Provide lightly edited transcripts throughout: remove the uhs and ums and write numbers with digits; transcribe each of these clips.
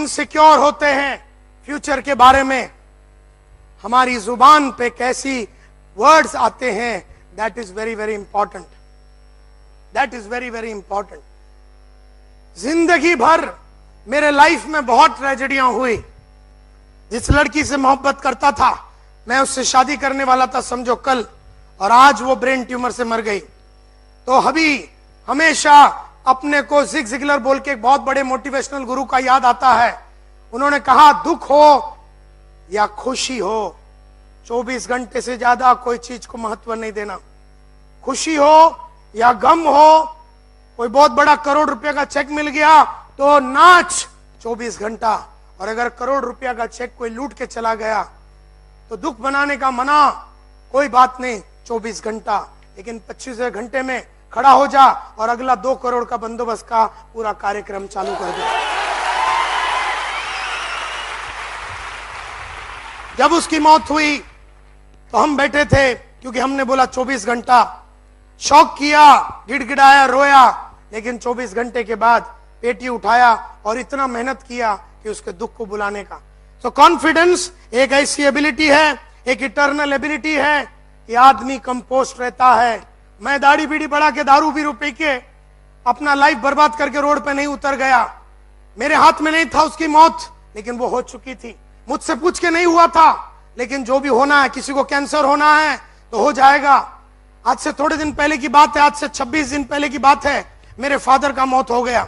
Insecure होते हैं future के बारे में, हमारी जुबान पे कैसी वर्ड्स आते हैं, that is very very important, that is very very important. जिंदगी भर मेरे लाइफ में बहुत ट्रेजेडियां हुई। जिस लड़की से मोहब्बत करता था, मैं उससे शादी करने वाला था समझो कल, और आज वो ब्रेन ट्यूमर से मर गई। तो अभी हमेशा अपने को जिग जिगलर बोल के एक बहुत बड़े मोटिवेशनल गुरु का याद आता है। उन्होंने कहा, दुख हो या खुशी हो, 24 घंटे से ज्यादा कोई चीज को महत्व नहीं देना। खुशी हो या गम हो, कोई बहुत बड़ा करोड़ रुपए का चेक मिल गया तो नाच 24 घंटा, और अगर करोड़ रुपया का चेक कोई लूट के चला गया तो दुख बनाने का मना, कोई बात नहीं 24 घंटा, लेकिन 25 घंटे में खड़ा हो जा और अगला 2 करोड़ का बंदोबस्त का पूरा कार्यक्रम चालू कर दे। जब उसकी मौत हुई तो हम बैठे थे, क्योंकि हमने बोला 24 घंटा, शौक किया, गिड़गिड़ाया, रोया, लेकिन 24 घंटे के बाद पेटी उठाया और इतना मेहनत किया कि उसके दुख को बुलाने का। तो कॉन्फिडेंस एक ऐसी एबिलिटी है, एक इटर्नल एबिलिटी है कि आदमी कंपोस्ट रहता है। मैं दाढ़ी बीड़ी बढ़ा के, दारू बीरू पी के अपना लाइफ बर्बाद करके रोड पे नहीं उतर गया। मेरे हाथ में नहीं था उसकी मौत, लेकिन वो हो चुकी थी। मुझसे पूछ के नहीं हुआ था, लेकिन जो भी होना है, किसी को कैंसर होना है तो हो जाएगा। आज से थोड़े दिन पहले की बात है, आज से 26 दिन पहले की बात है, मेरे फादर का मौत हो गया।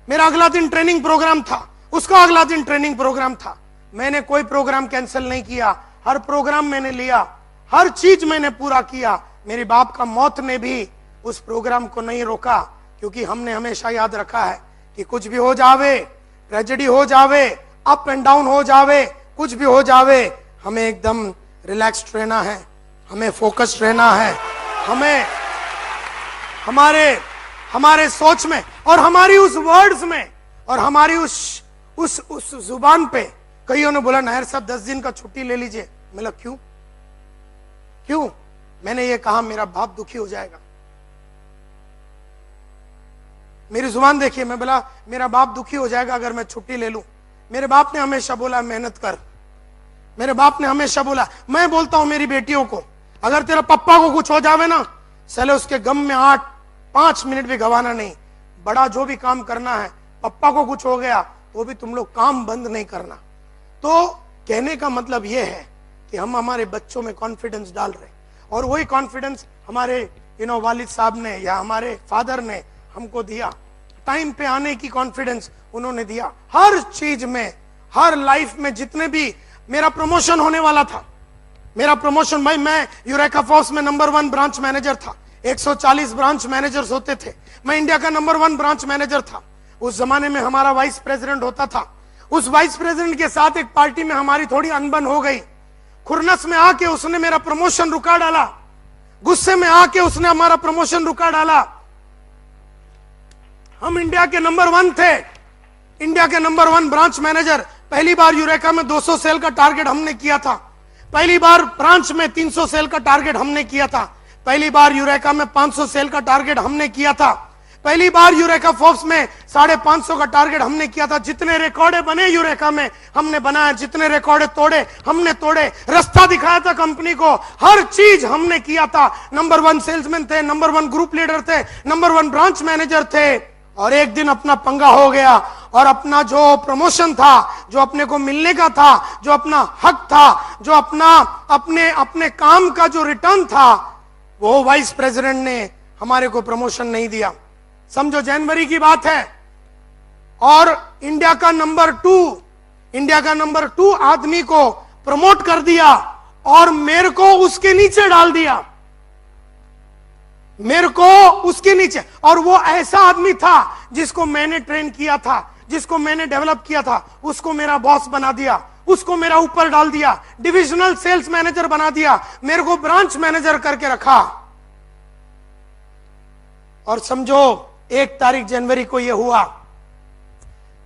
मेरा अगला दिन ट्रेनिंग प्रोग्राम था, उसका अगला दिन ट्रेनिंग प्रोग्राम था। मैंने कोई प्रोग्राम कैंसिल नहीं किया, हर प्रोग्राम मैंने लिया, हर चीज मैंने पूरा किया। मेरे बाप का मौत ने भी उस प्रोग्राम को नहीं रोका, क्योंकि हमने हमेशा याद रखा है कि कुछ भी हो जावे, ट्रेजेडी हो जावे, अप एंड डाउन हो जावे, कुछ भी हो जावे, हमें एकदम रिलैक्स्ड रहना है, हमें फोकस्ड रहना है, हमें हमारे सोच में और हमारी उस वर्ड्स में और हमारी उस जुबान पे। कईयों ने बोला, नायर साहब 10 दिन का छुट्टी ले लीजिए। मैं क्यों? मैंने ये कहा, मेरा बाप दुखी हो जाएगा। मेरी जुबान देखिए, मैं बोला मेरा बाप दुखी हो जाएगा अगर मैं छुट्टी ले लूं। मेरे बाप ने हमेशा बोला मेहनत कर। मेरे बाप ने हमेशा बोला, मैं बोलता हूं मेरी बेटियों को, अगर तेरा पप्पा को कुछ हो जावे ना, चले उसके गम में 5 मिनट भी गवाना नहीं। बड़ा जो भी काम करना है, पप्पा को कुछ हो गया तो भी तुम लोग काम बंद नहीं करना। तो कहने का मतलब यह है कि हम हमारे बच्चों में कॉन्फिडेंस डाल रहे हैं, और वही कॉन्फिडेंस हमारे वालिद साहब ने या हमारे फादर ने हमको दिया। टाइम पे आने की कॉन्फिडेंस उन्होंने दिया। हर चीज में, हर लाइफ में, जितने भी, मेरा प्रमोशन होने वाला था, मेरा प्रमोशन, भाई मैं यूरेका फोर्स में नंबर 1 ब्रांच मैनेजर था। 140 ब्रांच मैनेजर्स होते थे, मैं इंडिया का नंबर 1 ब्रांच मैनेजर था। उस जमाने में हमारा वाइस प्रेसिडेंट होता था। उस वाइस प्रेसिडेंट के साथ एक पार्टी में हमारी थोड़ी अनबन हो गई। खुरनस में आके उसने मेरा प्रमोशन रुका डाला, गुस्से में आके उसने हमारा प्रमोशन रुका डाला। हम इंडिया के नंबर 1 थे, इंडिया के नंबर 1 ब्रांच मैनेजर। पहली बार यूरेका में 200 सेल का टारगेट हमने किया था। पहली बार ब्रांच में 300 सेल का टारगेट हमने किया था। पहली बार यूरेका में 500 सेल का टारगेट हमने किया था। पहली बार यूरेका फोर्स में 550 का टारगेट हमने किया था। जितने रिकॉर्डे बने यूरेका में हमने बनाए, जितने रिकॉर्डे तोड़े हमने तोड़े, रास्ता दिखाया था कंपनी को, हर चीज हमने किया था। नंबर 1 सेल्समैन थे, नंबर 1 ग्रुप लीडर थे, नंबर 1 ब्रांच मैनेजर थे। और एक दिन अपना पंगा हो गया, और अपना जो प्रमोशन था, जो अपने को मिलने का था, जो अपना हक था, जो अपने काम का जो रिटर्न था, वो वाइस प्रेसिडेंट ने हमारे को प्रमोशन नहीं दिया। समझो जनवरी की बात है, और इंडिया का नंबर 2 आदमी को प्रमोट कर दिया और मेरे को उसके नीचे डाल दिया, मेरे को उसके नीचे। और वो ऐसा आदमी था जिसको मैंने ट्रेन किया था, जिसको मैंने डेवलप किया था, उसको मेरा बॉस बना दिया, उसको मेरा ऊपर डाल दिया, डिविजनल सेल्स मैनेजर बना दिया, मेरे को ब्रांच मैनेजर करके रखा। और समझो 1 तारीख जनवरी को यह हुआ।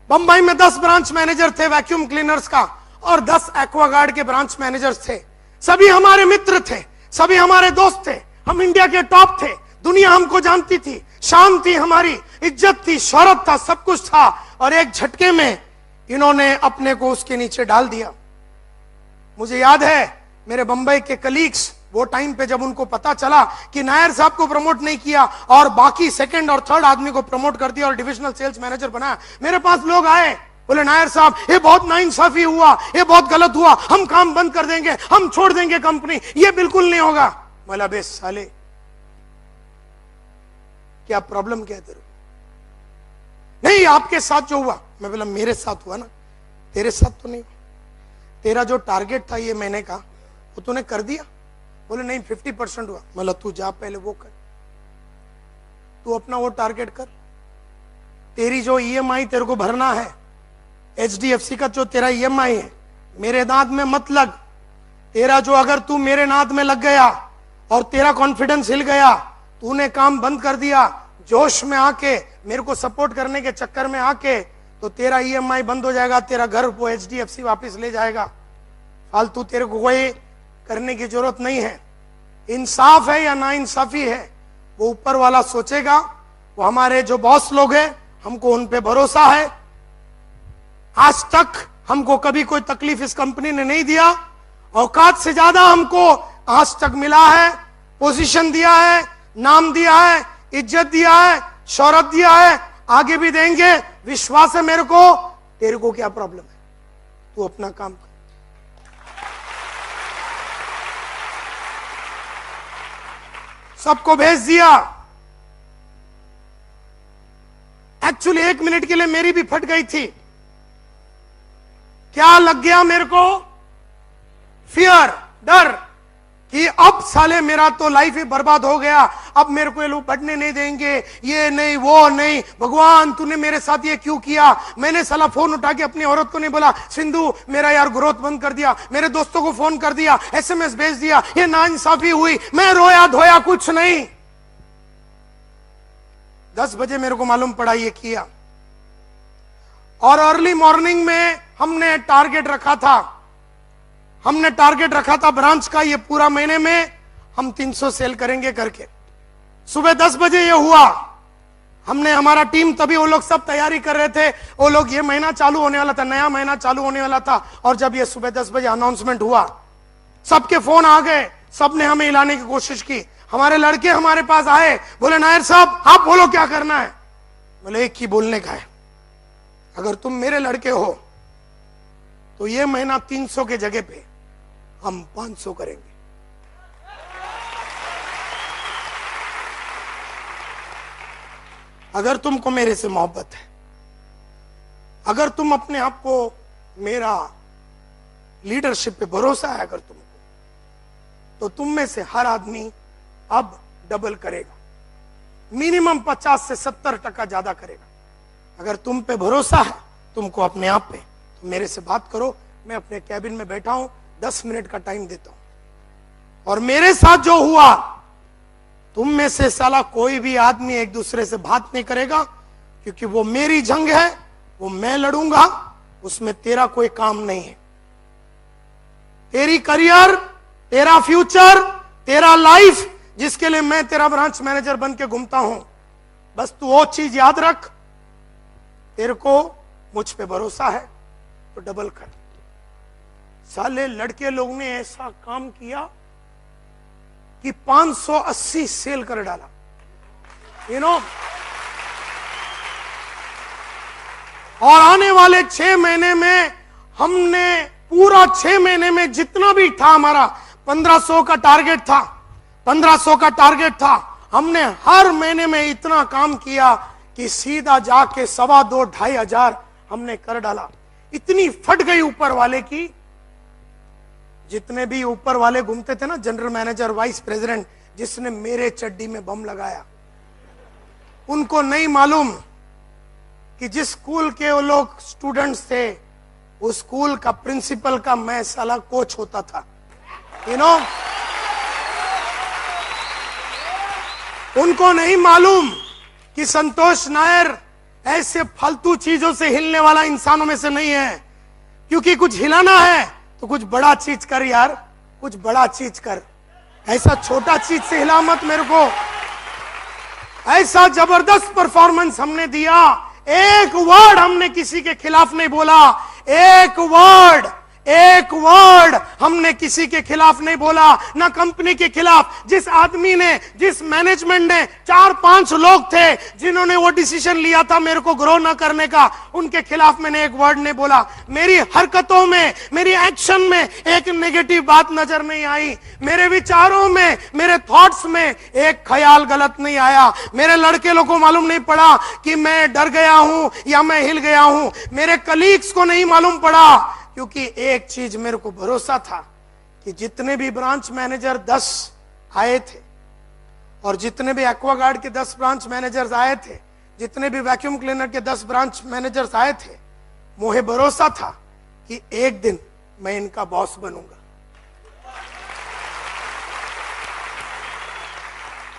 बंबई में 10 ब्रांच मैनेजर थे वैक्यूम क्लीनर्स का, और 10 एक्वागार्ड के ब्रांच मैनेजर्स थे। सभी हमारे मित्र थे, सभी हमारे दोस्त थे, हम इंडिया के टॉप थे, दुनिया हमको जानती थी, शान थी हमारी, इज्जत थी, शोहरत था, सब कुछ था। और एक झटके में इन्होंने अपने को उसके नीचे डाल दिया। मुझे याद है मेरे बंबई के कलीग्स, वो टाइम पे जब उनको पता चला कि नायर साहब को प्रमोट नहीं किया और बाकी सेकंड और थर्ड आदमी को प्रमोट कर दिया और डिविजनल सेल्स मैनेजर बनाया, मेरे पास लोग आए, बोले नायर साहब ये बहुत नाइंसाफी हुआ, ये बहुत गलत हुआ, हम काम बंद कर देंगे, हम छोड़ देंगे कंपनी, ये बिल्कुल नहीं होगा। बोला बे साले क्या प्रॉब्लम क्या है तेरे? नहीं आपके साथ जो हुआ। मैं बोला मेरे साथ हुआ ना, तेरे साथ तो नहीं। तेरा जो टारगेट था ये महीने का वो तूने कर दिया? बोले नहीं 50% हुआ। बोला तू जा पहले वो कर, तू अपना वो टारगेट कर। तेरी जो ईएमआई तेरे को भरना है, एचडीएफसी का जो तेरा ईएमआई है, मेरे नाद में मत लग। तेरा जो अगर तू मेरे नाद में लग गया और तेरा कॉन्फिडेंस हिल गया, तूने काम बंद कर दिया जोश में आके, मेरे को सपोर्ट करने के चक्कर में आके, तो तेरा ईएमआई बंद हो जाएगा, तेरा घर वो एचडीएफसी वापस ले जाएगा। फालतू तेरे को कोई करने की जरूरत नहीं है। इंसाफ है या ना इंसाफी है वो ऊपर वाला सोचेगा। वो हमारे जो बॉस लोग हैं, हमको उन पे भरोसा है। आज तक हमको कभी कोई तकलीफ इस कंपनी ने नहीं दिया। औकात से ज्यादा हमको आज तक मिला है, पोजीशन दिया है, नाम दिया है, इज्जत दिया है, शोहरत दिया है, आगे भी देंगे। विश्वास है मेरे को। तेरे को क्या प्रॉब्लम है? तू अपना काम कर। सबको भेज दिया। एक्चुअली 1 मिनट के लिए मेरी भी फट गई थी। क्या लग गया मेरे को? फियर, डर कि अब साले मेरा तो लाइफ ही बर्बाद हो गया, अब मेरे को ये लोग बढ़ने नहीं देंगे, ये नहीं वो नहीं, भगवान तूने मेरे साथ ये क्यों किया। मैंने साला फोन उठा के अपनी औरत को नहीं बोला सिंधु मेरा यार ग्रोथ बंद कर दिया, मेरे दोस्तों को फोन कर दिया, एसएमएस भेज दिया, ये नाइंसाफी हुई। मैं रोया धोया कुछ नहीं। 10 बजे मेरे को मालूम पड़ा ये किया। और अर्ली मॉर्निंग में हमने टारगेट रखा था, ब्रांच का, ये पूरा महीने में हम 300 सेल करेंगे करके। सुबह 10 बजे ये हुआ। हमने हमारा टीम तभी वो लोग सब तैयारी कर रहे थे। वो लोग ये महीना चालू होने वाला था, नया महीना चालू होने वाला था। और जब ये सुबह 10 बजे अनाउंसमेंट हुआ, सबके फोन आ गए, सबने हमें हिलाने की कोशिश की। हमारे लड़के हमारे पास आए, बोले नायर साहब आप बोलो क्या करना है। बोले एक ही बोलने का है, अगर तुम मेरे लड़के हो तो ये महीना 300 के जगह पे हम 500 करेंगे। अगर तुमको मेरे से मोहब्बत है, अगर तुम अपने आप को मेरा लीडरशिप पे भरोसा है अगर तुमको, तो तुम में से हर आदमी अब डबल करेगा, मिनिमम 50 से 70% ज्यादा करेगा। अगर तुम पे भरोसा है तुमको अपने आप पे, तो मेरे से बात करो। मैं अपने कैबिन में बैठा हूं, 10 मिनट का टाइम देता हूं। और मेरे साथ जो हुआ, तुम में से साला कोई भी आदमी एक दूसरे से बात नहीं करेगा, क्योंकि वो मेरी जंग है, वो मैं लड़ूंगा, उसमें तेरा कोई काम नहीं है। तेरी करियर, तेरा फ्यूचर, तेरा लाइफ, जिसके लिए मैं तेरा ब्रांच मैनेजर बन के घूमता हूं, बस तू वो चीज याद रख, तेरे को मुझ पे भरोसा है तो डबल कर। साले लड़के लोग ने ऐसा काम किया कि 580 सेल कर डाला। और आने वाले 6 महीने में हमने पूरा 6 महीने में जितना भी था हमारा 1500 का टारगेट था, 1500 का टारगेट था। हमने हर महीने में इतना काम किया कि सीधा जाके 2,500-2,500 हमने कर डाला। इतनी फट गई ऊपर वाले की, जितने भी ऊपर वाले घूमते थे ना, जनरल मैनेजर, वाइस प्रेसिडेंट, जिसने मेरे चड्डी में बम लगाया, उनको नहीं मालूम कि जिस स्कूल के वो लोग स्टूडेंट्स थे, उस स्कूल का प्रिंसिपल का मैं साला कोच होता था। उनको नहीं मालूम कि संतोष नायर ऐसे फालतू चीजों से हिलने वाला इंसानों में से नहीं है। क्योंकि कुछ हिलाना है तो कुछ बड़ा चीज कर यार, कुछ बड़ा चीज कर, ऐसा छोटा चीज से हिला मत मेरे को। ऐसा जबरदस्त परफॉर्मेंस हमने दिया, एक वर्ड हमने किसी के खिलाफ नहीं बोला, एक वर्ड हमने किसी के खिलाफ नहीं बोला, ना कंपनी के खिलाफ। जिस आदमी ने, जिस मैनेजमेंट ने, 4-5 लोग थे जिन्होंने वो डिसीजन लिया था मेरे को ग्रो ना करने का, उनके खिलाफ मैंने एक वर्ड नहीं बोला। मेरी हरकतों में, मेरी एक्शन में एक नेगेटिव बात नजर नहीं आई, मेरे विचारों में, मेरे थॉट्स में एक ख्याल गलत नहीं आया। मेरे लड़के लोगों को मालूम नहीं पड़ा कि मैं डर गया हूं या मैं हिल गया हूं, मेरे कलीग्स को नहीं मालूम पड़ा, क्योंकि एक चीज मेरे को भरोसा था कि जितने भी ब्रांच मैनेजर 10 आए थे और जितने भी एक्वागार्ड के 10 ब्रांच मैनेजर्स आए थे, जितने भी वैक्यूम क्लीनर के 10 ब्रांच मैनेजर्स आए थे, मुझे भरोसा था कि एक दिन मैं इनका बॉस बनूंगा।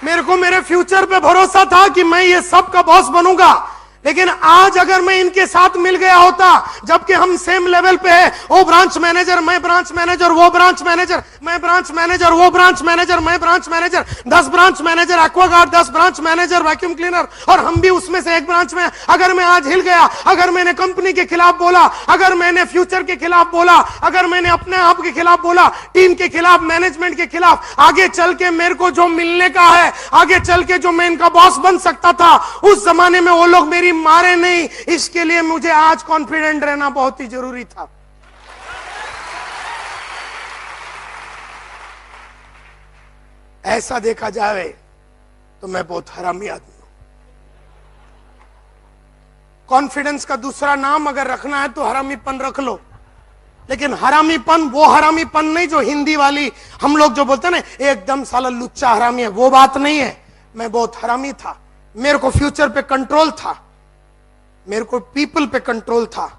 मेरे को मेरे फ्यूचर पे भरोसा था कि मैं ये सब का बॉस बनूंगा। लेकिन आज अगर मैं इनके साथ मिल गया होता, जबकि हम सेम लेवल पे है, वो ब्रांच मैनेजर, मैं ब्रांच मैनेजर, वो ब्रांच मैनेजर, मैं ब्रांच मैनेजर, वो ब्रांच मैनेजर, मैं branch manager, 10 branch manager Aquaguard, 10 branch manager vacuum cleaner, और हम भी उसमें से एक ब्रांच में। अगर मैं आज हिल गया, अगर मैंने कंपनी के खिलाफ बोला, अगर मैंने फ्यूचर के खिलाफ बोला, अगर मैंने अपने आप के खिलाफ बोला, टीम के खिलाफ, मैनेजमेंट के खिलाफ, आगे चल के मेरे को जो मिलने का है, आगे चल के जो मैं इनका बॉस बन सकता था, उस जमाने में वो लोग मेरी मारे नहीं। इसके लिए मुझे आज कॉन्फिडेंट रहना बहुत ही जरूरी था। ऐसा देखा जाए तो मैं बहुत हरामी आदमी हूं। कॉन्फिडेंस का दूसरा नाम अगर रखना है तो हरामीपन रख लो, लेकिन हरामीपन वो हरामीपन नहीं जो हिंदी वाली हम लोग जो बोलते हैं ना, एकदम साला लुच्चा हरामी है, वो बात नहीं है। मैं बहुत हरामी था। मेरे को फ्यूचर पे कंट्रोल था, मेरे को पीपल पे कंट्रोल था,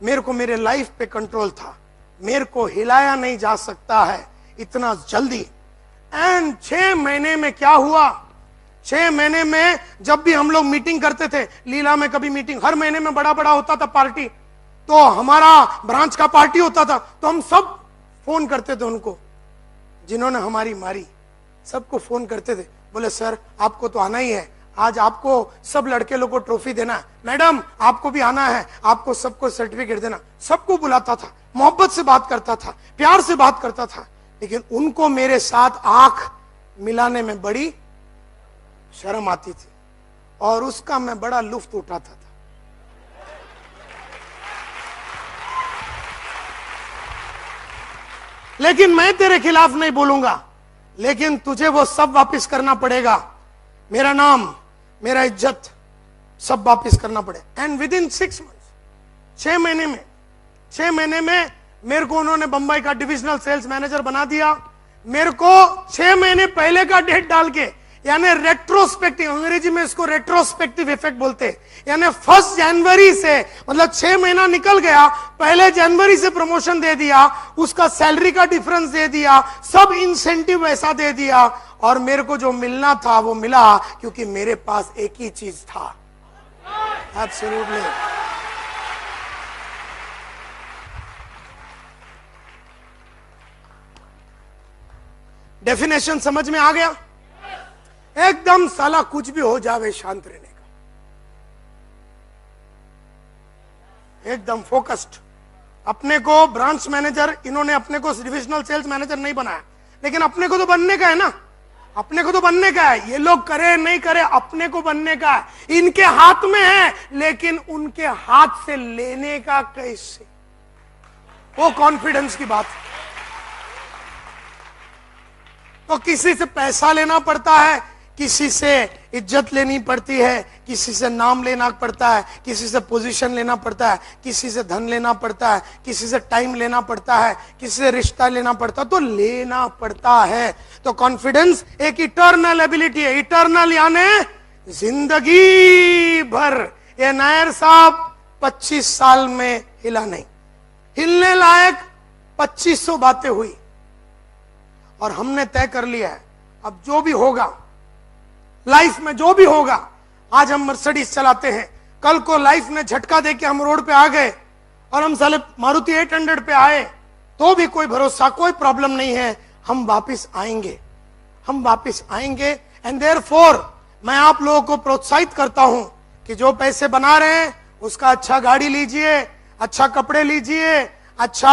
मेरे को मेरे लाइफ पे कंट्रोल था। मेरे को हिलाया नहीं जा सकता है इतना जल्दी। एंड 6 महीने में क्या हुआ, 6 महीने में जब भी हम लोग मीटिंग करते थे, लीला में कभी मीटिंग, हर महीने में बड़ा बड़ा होता था पार्टी, तो हमारा ब्रांच का पार्टी होता था, तो हम सब फोन करते थे उनको जिन्होंने हमारी मारी, सबको फोन करते थे, बोले सर आपको तो आना ही है, आज आपको सब लड़के लोग को ट्रॉफी देना है, मैडम आपको भी आना है, आपको सबको सर्टिफिकेट देना। सबको बुलाता था, मोहब्बत से बात करता था, प्यार से बात करता था, लेकिन उनको मेरे साथ आंख मिलाने में बड़ी शर्म आती थी और उसका मैं बड़ा लुत्फ उठाता था। लेकिन मैं तेरे खिलाफ नहीं बोलूंगा, लेकिन तुझे वो सब वापस करना पड़ेगा, मेरा नाम, मेरा इज्जत सब वापस करना पड़े। एंड विद इन 6 मंथ्स, 6 महीने में मेरे को उन्होंने बंबई का डिविजनल सेल्स मैनेजर बना दिया। मेरे को 6 महीने पहले का डेट डाल के, यानी रेट्रोस्पेक्टिव, अंग्रेजी में इसको रेट्रोस्पेक्टिव इफेक्ट बोलते हैं, यानी 1 जनवरी से, मतलब 6 महीना निकल गया, पहले जनवरी से प्रमोशन दे दिया, उसका सैलरी का डिफरेंस दे दिया, सब इंसेंटिव वैसा दे दिया, और मेरे को जो मिलना था वो मिला, क्योंकि मेरे पास एक ही चीज था, एब्सोल्युटली। डेफिनेशन समझ में आ गया? एकदम साला कुछ भी हो जावे शांत रहने का, एकदम फोकस्ड। अपने को ब्रांच मैनेजर, इन्होंने अपने को डिविजनल सेल्स मैनेजर नहीं बनाया, लेकिन अपने को तो बनने का है ना, अपने को तो बनने का है। ये लोग करे नहीं करे, अपने को बनने का है। इनके हाथ में है, लेकिन उनके हाथ से लेने का कैसे, वो कॉन्फिडेंस की बात है। तो किसी से पैसा लेना पड़ता है, किसी से इज्जत लेनी पड़ती है, किसी से नाम लेना पड़ता है, किसी से पोजीशन लेना पड़ता है, किसी से धन लेना पड़ता है, किसी से टाइम लेना पड़ता है, किसी से रिश्ता लेना पड़ता है, तो लेना पड़ता है। तो कॉन्फिडेंस एक इटर्नल एबिलिटी है, इटर्नल यानी जिंदगी भर। ये नायर साहब 25 साल में हिला नहीं, हिलने लायक 2500 बातें हुई, और हमने तय कर लिया है अब जो भी होगा लाइफ में, जो भी होगा, आज हम मर्सिडीज चलाते हैं, कल को लाइफ ने झटका दे के हम रोड पे आ गए और हम साले मारुति 800 पे आए, तो भी कोई भरोसा, कोई प्रॉब्लम नहीं है, हम वापस आएंगे, हम वापस आएंगे। एंड देयरफॉर मैं आप लोगों को प्रोत्साहित करता हूं कि जो पैसे बना रहे हैं उसका अच्छा गाड़ी लीजिए, अच्छा कपड़े लीजिए, अच्छा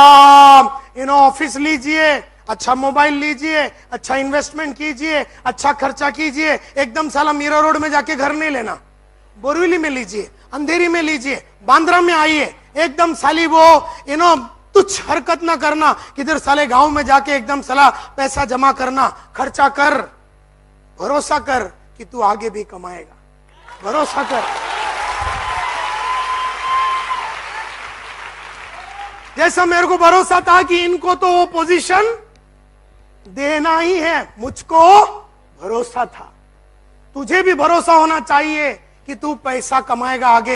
ऑफिस लीजिए, अच्छा मोबाइल लीजिए, अच्छा इन्वेस्टमेंट कीजिए, अच्छा खर्चा कीजिए। एकदम साला मीरा रोड में जाके घर नहीं लेना, बोरीवली में लीजिए, अंधेरी में लीजिए, बांद्रा में आइए। एकदम साली वो तुच्छ हरकत ना करना, किधर साले गांव में जाके एकदम साला पैसा जमा करना। खर्चा कर, भरोसा कर कि तू आगे भी कमाएगा, भरोसा कर। जैसा मेरे को भरोसा था कि इनको तो वो पोजीशन देना ही है, मुझको भरोसा था। तुझे भी भरोसा होना चाहिए कि तू पैसा कमाएगा आगे।